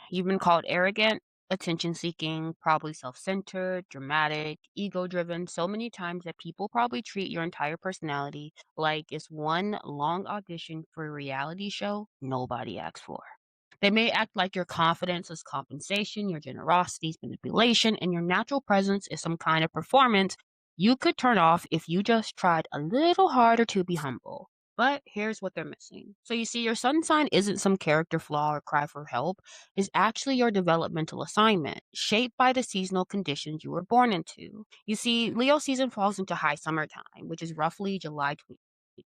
You've been called arrogant, attention seeking, probably self centered, dramatic, ego driven so many times that people probably treat your entire personality like it's one long audition for a reality show nobody asked for. They may act like your confidence is compensation, your generosity is manipulation, and your natural presence is some kind of performance you could turn off if you just tried a little harder to be humble. But here's what they're missing. So you see, your sun sign isn't some character flaw or cry for help. It's actually your developmental assignment, shaped by the seasonal conditions you were born into. You see, Leo season falls into high summertime, which is roughly July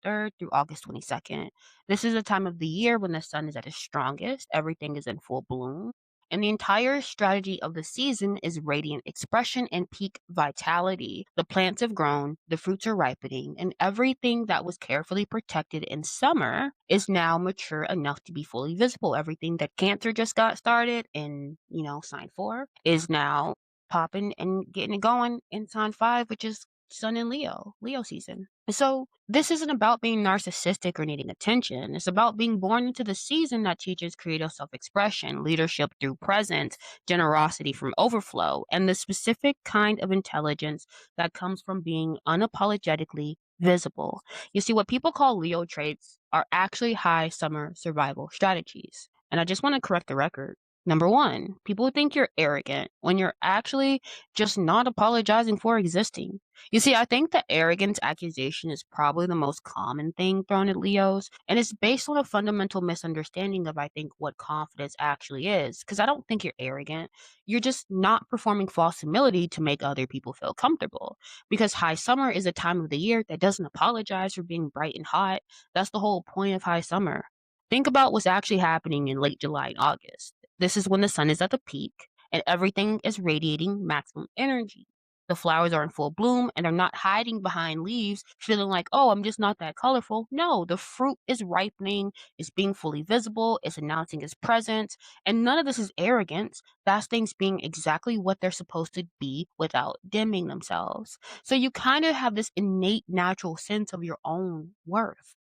23rd through August 22nd. This is a time of the year when the sun is at its strongest, everything is in full bloom, and the entire strategy of the season is radiant expression and peak vitality. The plants have grown, the fruits are ripening, and everything that was carefully protected in summer is now mature enough to be fully visible. Everything that Cancer just got started in, sign 4 is now popping and getting it going in sign 5, which is Sun in Leo season. So this isn't about being narcissistic or needing attention. It's about being born into the season that teaches creative self-expression, leadership through presence, generosity from overflow, and the specific kind of intelligence that comes from being unapologetically visible. You see, what people call Leo traits are actually high summer survival strategies. And I just want to correct the record. Number one, people think you're arrogant when you're actually just not apologizing for existing. You see, I think the arrogance accusation is probably the most common thing thrown at Leos, and it's based on a fundamental misunderstanding of, I think, what confidence actually is. Because I don't think you're arrogant. You're just not performing false humility to make other people feel comfortable. Because high summer is a time of the year that doesn't apologize for being bright and hot. That's the whole point of high summer. Think about what's actually happening in late July and August. This is when the sun is at the peak and everything is radiating maximum energy. The flowers are in full bloom and they're not hiding behind leaves, feeling like, oh, I'm just not that colorful. No, the fruit is ripening, it's being fully visible, it's announcing its presence, and none of this is arrogance. That's things being exactly what they're supposed to be without dimming themselves. So you kind of have this innate natural sense of your own worth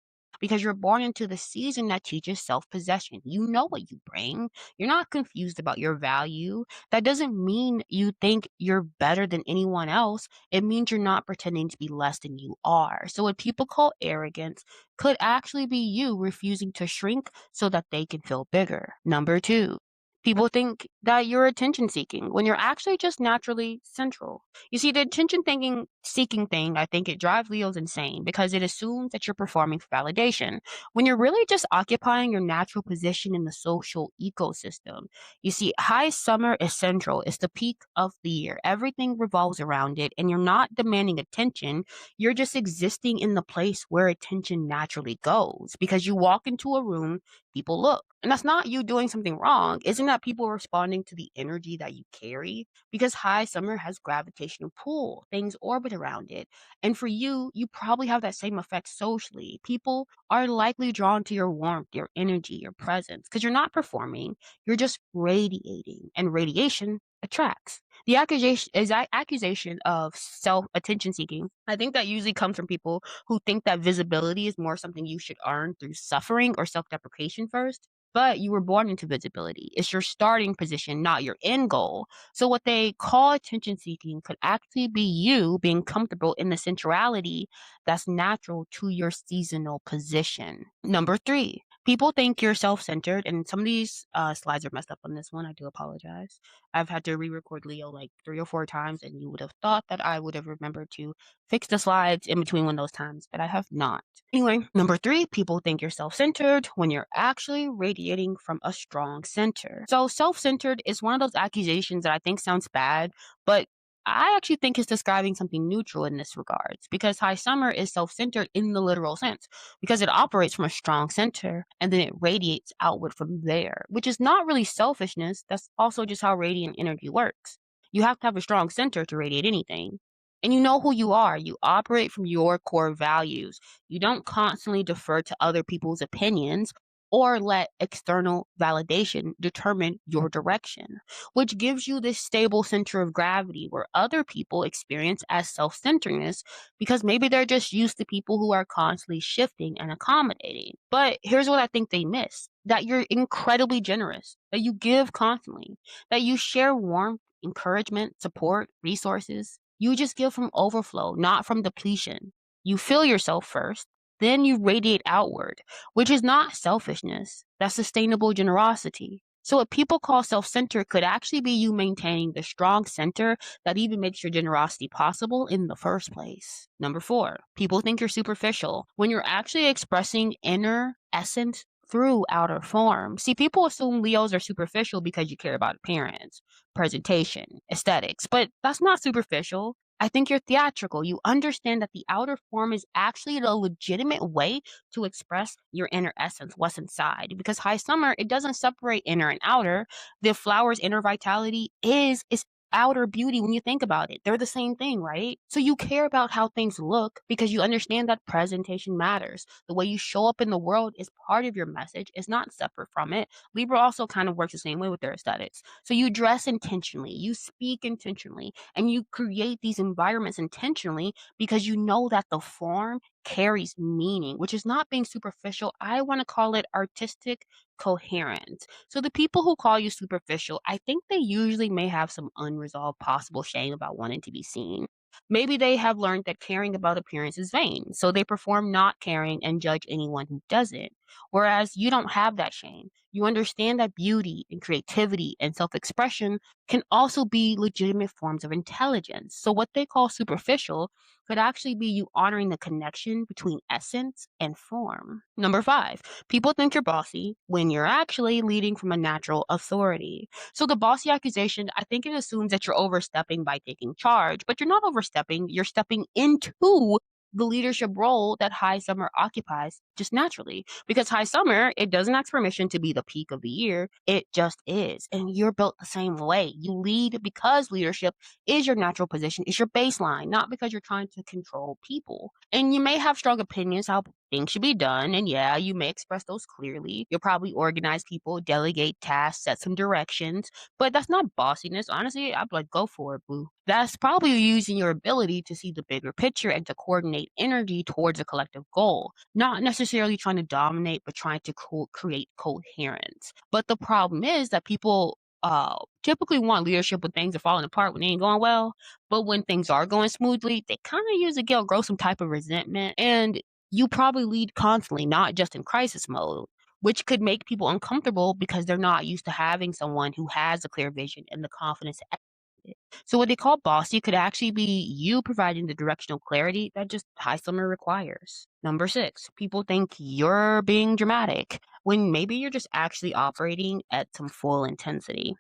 because you're born into the season that teaches self possession. You know what you bring. You're not confused about your value. That doesn't mean you think you're better than anyone else. It means you're not pretending to be less than you are. So, what people call arrogance could actually be you refusing to shrink so that they can feel bigger. Number two, people think that you're attention seeking when you're actually just naturally central. You see, the attention thinking seeking thing, I think it drives Leos insane because it assumes that you're performing for validation when you're really just occupying your natural position in the social ecosystem. You see, high summer is central. It's the peak of the year. Everything revolves around it, and you're not demanding attention. You're just existing in the place where attention naturally goes because you walk into a room, people look. And that's not you doing something wrong. Isn't that people responding to the energy that you carry? Because high summer has gravitational pull, things orbit around it. And for you, you probably have that same effect socially. People are likely drawn to your warmth, your energy, your presence, because you're not performing, you're just radiating, and radiation attracts. The accusation of self attention seeking. I think that usually comes from people who think that visibility is more something you should earn through suffering or self deprecation first. But you were born into visibility. It's your starting position, not your end goal. So what they call attention seeking could actually be you being comfortable in the centrality that's natural to your seasonal position. Number three, people think you're self-centered, and some of these slides are messed up on this one. I do apologize. I've had to re-record Leo like 3 or 4 times, and you would have thought that I would have remembered to fix the slides in between one of those times, but I have not. Anyway, number three, people think you're self-centered when you're actually radiating from a strong center. So self-centered is one of those accusations that I think sounds bad, but I actually think it's describing something neutral in this regards because high summer is self-centered in the literal sense because it operates from a strong center and then it radiates outward from there, which is not really selfishness. That's also just how radiant energy works. You have to have a strong center to radiate anything. And you know who you are. You operate from your core values. You don't constantly defer to other people's opinions. or let external validation determine your direction, which gives you this stable center of gravity where other people experience as self centeredness because maybe they're just used to people who are constantly shifting and accommodating. But here's what I think they miss: that you're incredibly generous, that you give constantly, that you share warmth, encouragement, support, resources. You just give from overflow, not from depletion. You fill yourself first, then you radiate outward, which is not selfishness. That's sustainable generosity. So, what people call self centered could actually be you maintaining the strong center that even makes your generosity possible in the first place. Number four, people think you're superficial when you're actually expressing inner essence through outer form. See, people assume Leos are superficial because you care about appearance, presentation, aesthetics, but that's not superficial. I think you're theatrical. You understand that the outer form is actually a legitimate way to express your inner essence, what's inside. Because high summer, it doesn't separate inner and outer. The flower's inner vitality is outer beauty when you think about it. They're the same thing, right? So you care about how things look because you understand that presentation matters. The way you show up in the world is part of your message, it's not separate from it. Libra also kind of works the same way with their aesthetics. So you dress intentionally, you speak intentionally, and you create these environments intentionally because you know that the form carries meaning, which is not being superficial. I want to call it artistic coherence. So the people who call you superficial, I think they usually may have some unresolved possible shame about wanting to be seen. Maybe they have learned that caring about appearance is vain, so they perform not caring and judge anyone who doesn't. Whereas you don't have that shame. You understand that beauty and creativity and self expression can also be legitimate forms of intelligence. So, what they call superficial could actually be you honoring the connection between essence and form. Number five, people think you're bossy when you're actually leading from a natural authority. So the bossy accusation, I think it assumes that you're overstepping by taking charge, but you're not overstepping, you're stepping into the leadership role that high summer occupies just naturally. Because high summer, it doesn't ask permission to be the peak of the year, it just is. And you're built the same way. You lead because leadership is your natural position, is your baseline, not because you're trying to control people. And you may have strong opinions how things should be done. And yeah, you may express those clearly. You'll probably organize people, delegate tasks, set some directions. But that's not bossiness. Honestly, I'd be like, go for it, boo. That's probably using your ability to see the bigger picture and to coordinate energy towards a collective goal. Not necessarily trying to dominate, but trying to create coherence. But the problem is that people typically want leadership when things are falling apart, when they ain't going well. But when things are going smoothly, they kind of usually grow some type of resentment. And you probably lead constantly, not just in crisis mode, which could make people uncomfortable because they're not used to having someone who has a clear vision and the confidence to execute it. So what they call bossy could actually be you providing the directional clarity that just high summer requires. Number six, people think you're being dramatic when maybe you're just actually operating at some full intensity.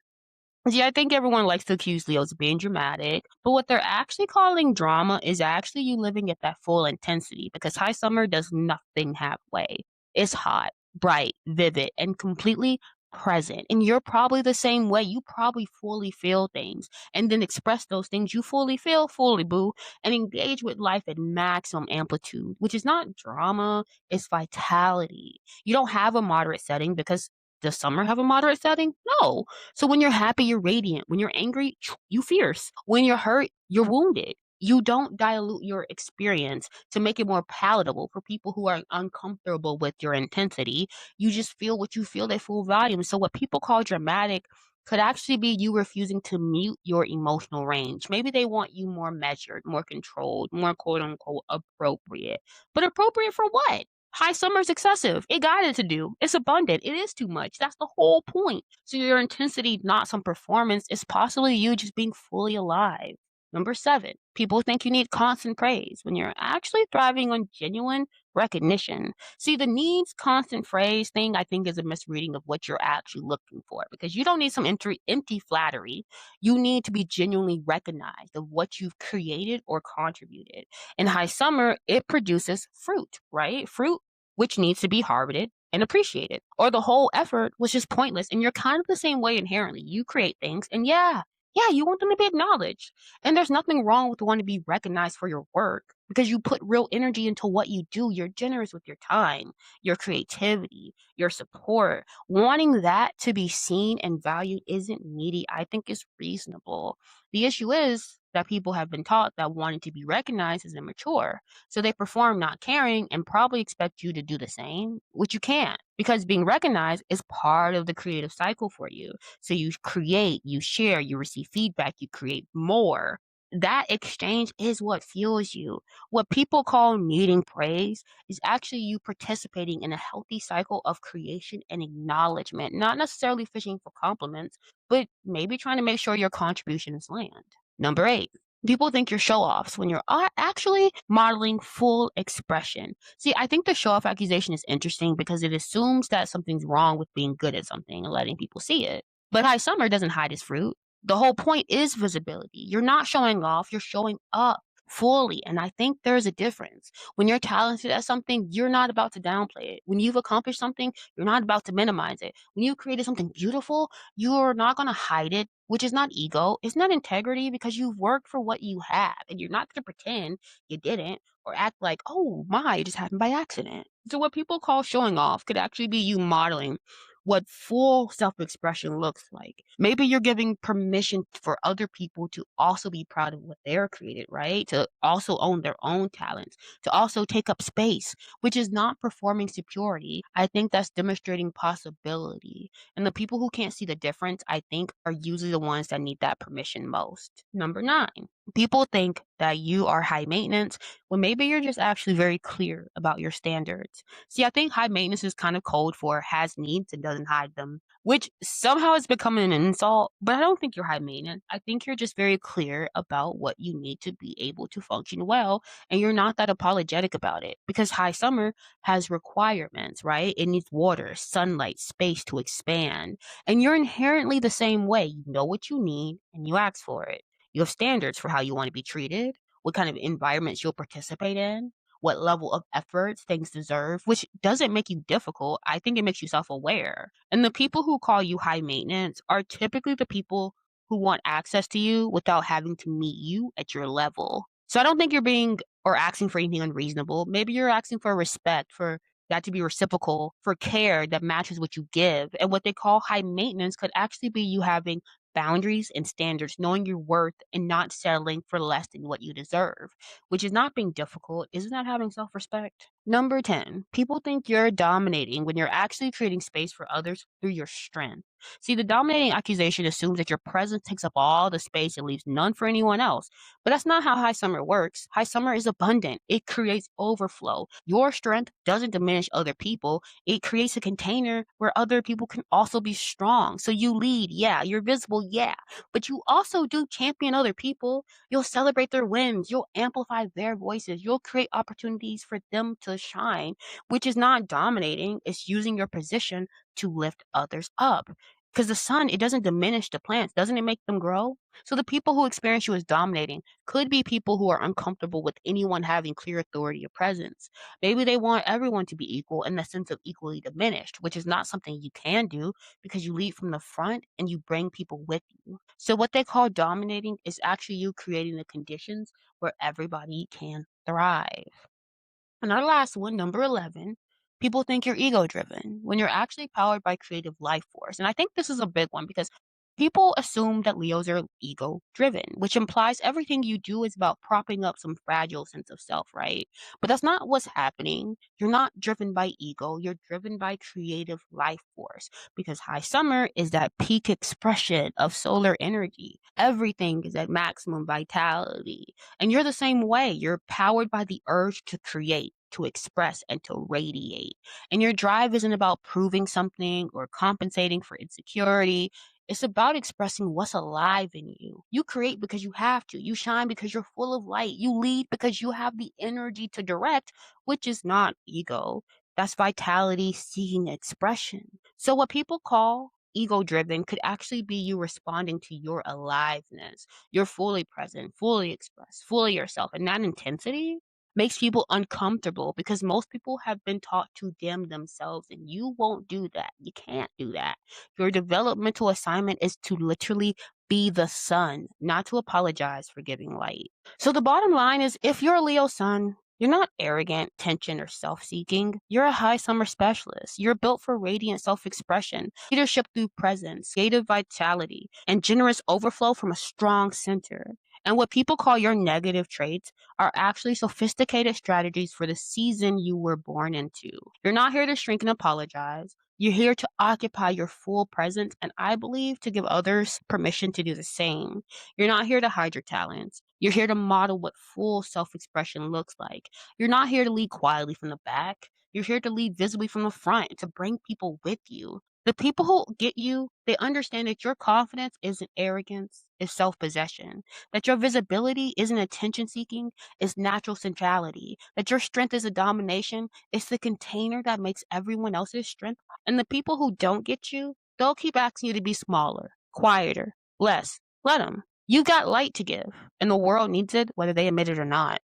See, I think everyone likes to accuse Leos of being dramatic, but what they're actually calling drama is actually you living at that full intensity because high summer does nothing halfway. It's hot, bright, vivid, and completely present. And you're probably the same way. You probably fully feel things and then express those things you fully feel, fully boo, and engage with life at maximum amplitude, which is not drama, it's vitality. You don't have a moderate setting because does summer have a moderate setting? No. So when you're happy, you're radiant. When you're angry, you fierce. When you're hurt, you're wounded. You don't dilute your experience to make it more palatable for people who are uncomfortable with your intensity. You just feel what you feel at full volume. So what people call dramatic could actually be you refusing to mute your emotional range. Maybe they want you more measured, more controlled, more quote unquote appropriate. But appropriate for what? High summer is excessive. It got it to do. It's abundant. It is too much. That's the whole point. So your intensity, not some performance, is possibly you just being fully alive. Number seven, people think you need constant praise when you're actually thriving on genuine recognition. See, the needs constant praise thing, I think, is a misreading of what you're actually looking for because you don't need some empty flattery. You need to be genuinely recognized of what you've created or contributed. In high summer, it produces fruit, right? Fruit which needs to be harvested and appreciated, or the whole effort was just pointless. And you're kind of the same way inherently. You create things, and yeah, you want them to be acknowledged. And there's nothing wrong with wanting to be recognized for your work because you put real energy into what you do. You're generous with your time, your creativity, your support. Wanting that to be seen and valued isn't needy. I think is reasonable. The issue is that people have been taught that wanting to be recognized is immature. So they perform not caring and probably expect you to do the same, which you can't because being recognized is part of the creative cycle for you. So you create, you share, you receive feedback, you create more. That exchange is what fuels you. What people call needing praise is actually you participating in a healthy cycle of creation and acknowledgement, not necessarily fishing for compliments, but maybe trying to make sure your contributions land. Number 8. People think you're show offs when you're actually modeling full expression. See, I think the show off accusation is interesting because it assumes that something's wrong with being good at something and letting people see it. But high summer doesn't hide his fruit. The whole point is visibility. You're not showing off, you're showing up fully. And I think there's a difference. When you're talented at something, you're not about to downplay it. When you've accomplished something, you're not about to minimize it. When you've created something beautiful, you're not going to hide it, which is not ego. It's not integrity because you've worked for what you have and you're not going to pretend you didn't or act like, oh my, it just happened by accident. So, what people call showing off could actually be you modeling what full self expression looks like. Maybe you're giving permission for other people to also be proud of what they're created, right? To also own their own talents, to also take up space, which is not performing superiority. I think that's demonstrating possibility. And the people who can't see the difference, I think, are usually the ones that need that permission most. Number 9. People think that you are high maintenance when maybe you're just actually very clear about your standards. See, I think high maintenance is kind of code for has needs and doesn't hide them, which somehow is becoming an insult, but I don't think you're high maintenance. I think you're just very clear about what you need to be able to function well, and you're not that apologetic about it because high summer has requirements, right? It needs water, sunlight, space to expand, and you're inherently the same way. You know what you need and you ask for it. You have standards for how you want to be treated, what kind of environments you'll participate in, what level of efforts things deserve, which doesn't make you difficult. I think it makes you self aware. And the people who call you high maintenance are typically the people who want access to you without having to meet you at your level. So I don't think you're being or asking for anything unreasonable. Maybe you're asking for respect, for that to be reciprocal, for care that matches what you give. And what they call high maintenance could actually be you having boundaries and standards, knowing your worth and not settling for less than what you deserve, which is not being difficult. Isn't that having self respect? Number 10, people think you're dominating when you're actually creating space for others through your strength. See, the dominating accusation assumes that your presence takes up all the space and leaves none for anyone else. But that's not how high summer works. High summer is abundant, it creates overflow. Your strength doesn't diminish other people, it creates a container where other people can also be strong. So you lead, yeah, you're visible, yeah, but you also do champion other people. You'll celebrate their wins, you'll amplify their voices, you'll create opportunities for them to shine, which is not dominating, it's using your position to lift others up. Because the sun, it doesn't diminish the plants, doesn't it make them grow? So the people who experience you as dominating could be people who are uncomfortable with anyone having clear authority or presence. Maybe they want everyone to be equal in the sense of equally diminished, which is not something you can do because you lead from the front and you bring people with you. So what they call dominating is actually you creating the conditions where everybody can thrive. And our last one, number 11, people think you're ego driven when you're actually powered by creative life force. And I think this is a big one because people assume that Leos are ego driven, which implies everything you do is about propping up some fragile sense of self, right? But that's not what's happening. You're not driven by ego, you're driven by creative life force because high summer is that peak expression of solar energy. Everything is at maximum vitality. And you're the same way. You're powered by the urge to create, to express, and to radiate. And your drive isn't about proving something or compensating for insecurity. It's about expressing what's alive in you. You create because you have to. You shine because you're full of light. You lead because you have the energy to direct, which is not ego. That's vitality seeking expression. So, what people call ego driven could actually be you responding to your aliveness. You're fully present, fully expressed, fully yourself. And that intensity makes people uncomfortable because most people have been taught to dim themselves, and you won't do that. You can't do that. Your developmental assignment is to literally be the sun, not to apologize for giving light. So the bottom line is if you're a Leo sun, you're not arrogant, tension, or self seeking. You're a high summer specialist. You're built for radiant self expression, leadership through presence, creative vitality, and generous overflow from a strong center. And what people call your negative traits are actually sophisticated strategies for the season you were born into. You're not here to shrink and apologize. You're here to occupy your full presence, and I believe to give others permission to do the same. You're not here to hide your talents. You're here to model what full self expression looks like. You're not here to lead quietly from the back. You're here to lead visibly from the front and to bring people with you. The people who get you, they understand that your confidence isn't arrogance, it's self possession. That your visibility isn't attention seeking, it's natural centrality. That your strength is a domination, it's the container that makes everyone else's strength. And the people who don't get you, they'll keep asking you to be smaller, quieter, less. Let them. You got light to give, and the world needs it, whether they admit it or not.